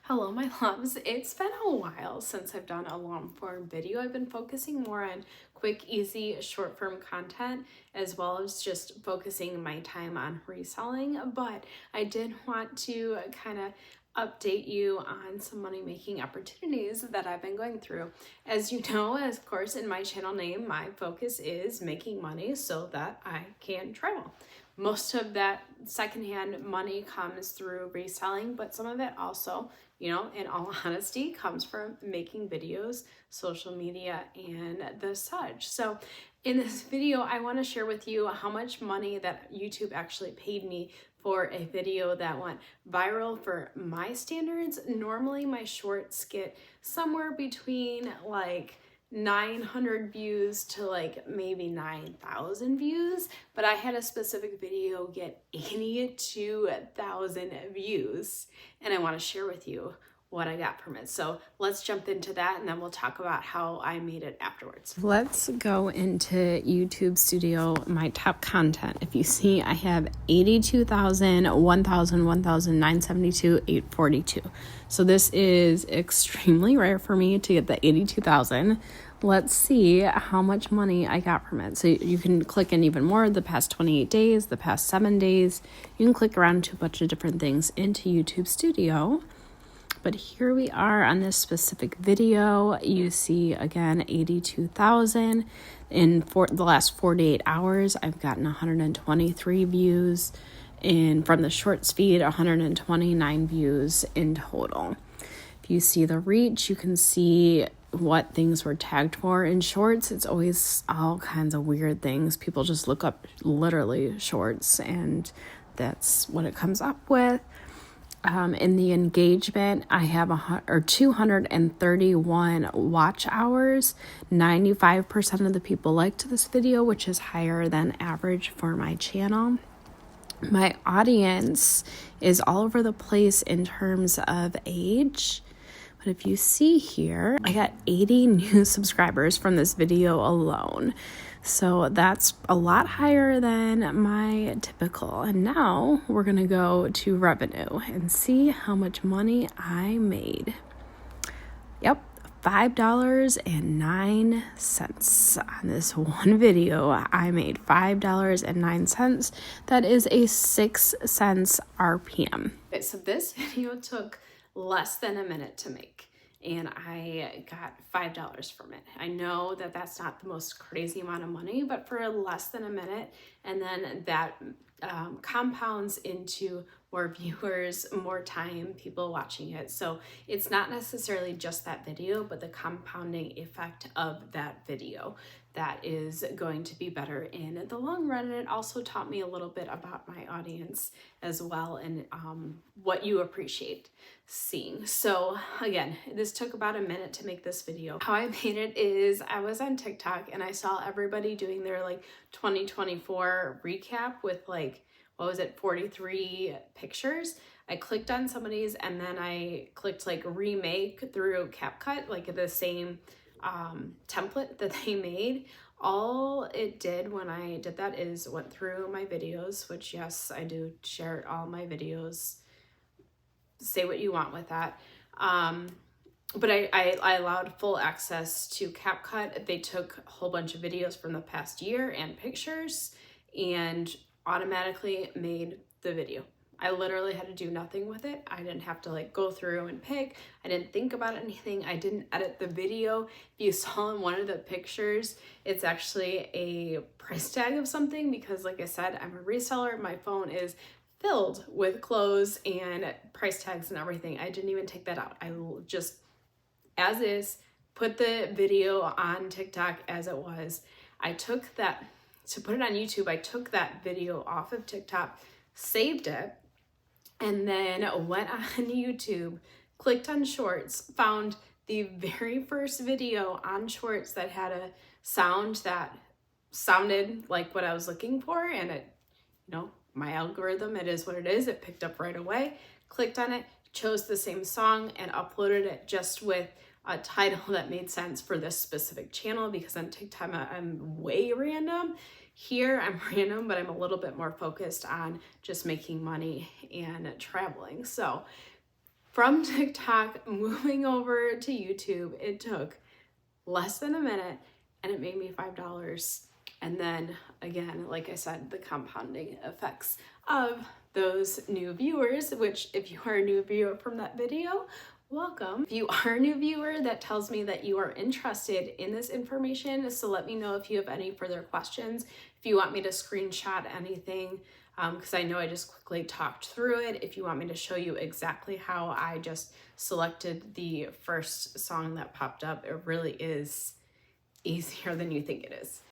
Hello, my loves. It's been a while since I've done a long form video. I've been focusing more on quick, easy, short form content, as well as just focusing my time on reselling. But I did want to kind of update you on some money making opportunities that I've been going through. As you know, of course, in my channel name, my focus is making money so that I can travel. Most of that secondhand money comes through reselling, but some of it also, in all honesty, comes from making videos, social media, and the such. So in this video, I want to share with you how much money that YouTube actually paid me for a video that went viral for my standards. Normally my shorts get somewhere between like 900 views to like maybe 9,000 views, but I had a specific video get 82,000 views, and I want to share with you what I got from it. So let's jump into that and then we'll talk about how I made it afterwards. Let's go into YouTube Studio, my top content. If you see, I have 82,000, 1,000, 1,972, 842. So this is extremely rare for me to get the 82,000. Let's see how much money I got from it. So you can click in even more, the past 28 days, the past 7 days. You can click around to a bunch of different things into YouTube Studio. But here we are on this specific video. You see, again, 82,000. In the last 48 hours, I've gotten 123 views. And from the shorts feed, 129 views in total. If you see the reach, you can see what things were tagged for in shorts. It's always all kinds of weird things. People just look up literally shorts, and that's what it comes up with. In the engagement, I have 231 watch hours. 95% of the people liked this video, which is higher than average for my channel. My audience is all over the place in terms of age. But if you see here, I got 80 new subscribers from this video alone. So that's a lot higher than my typical. And now we're going to go to revenue and see how much money I made. Yep, $5.09 on this one video. I made $5.09. That is a 6 cents RPM. Okay, so this video took less than a minute to make, and I got $5 from it. I know that that's not the most crazy amount of money, but for less than a minute, and then that compounds into more viewers, more time, people watching it. So it's not necessarily just that video, but the compounding effect of that video that is going to be better in the long run. And it also taught me a little bit about my audience as well, and what you appreciate seeing. So again, this took about a minute to make this video. How I made it is I was on TikTok and I saw everybody doing their like 2024 recap with like, 43 pictures. I clicked on somebody's and then I clicked like remake through CapCut, like the same template that they made. All it did when I did that is went through my videos, which yes, I do share all my videos. Say what you want with that. But I allowed full access to CapCut. They took a whole bunch of videos from the past year and pictures and automatically made the video. I literally had to do nothing with it. I didn't have to like go through and pick. I didn't think about anything. I didn't edit the video. If you saw in one of the pictures, it's actually a price tag of something because like I said, I'm a reseller. My phone is filled with clothes and price tags and everything. I didn't even take that out. I just, as is, put the video on TikTok as it was. I took that, to put it on YouTube, I took that video off of TikTok, saved it, and then went on YouTube, clicked on Shorts, found the very first video on Shorts that had a sound that sounded like what I was looking for, and it, my algorithm, it is what it is, it picked up right away, clicked on it, chose the same song, and uploaded it just with a title that made sense for this specific channel, because on TikTok I'm way random. Here I'm random, but I'm a little bit more focused on just making money and traveling. So from TikTok moving over to YouTube, it took less than a minute and it made me $5. And then again, like I said, the compounding effects of those new viewers, which if you are a new viewer from that video, welcome. If you are a new viewer, that tells me that you are interested in this information. So let me know if you have any further questions. If you want me to screenshot anything, because I know I just quickly talked through it. If you want me to show you exactly how I just selected the first song that popped up, it really is easier than you think it is.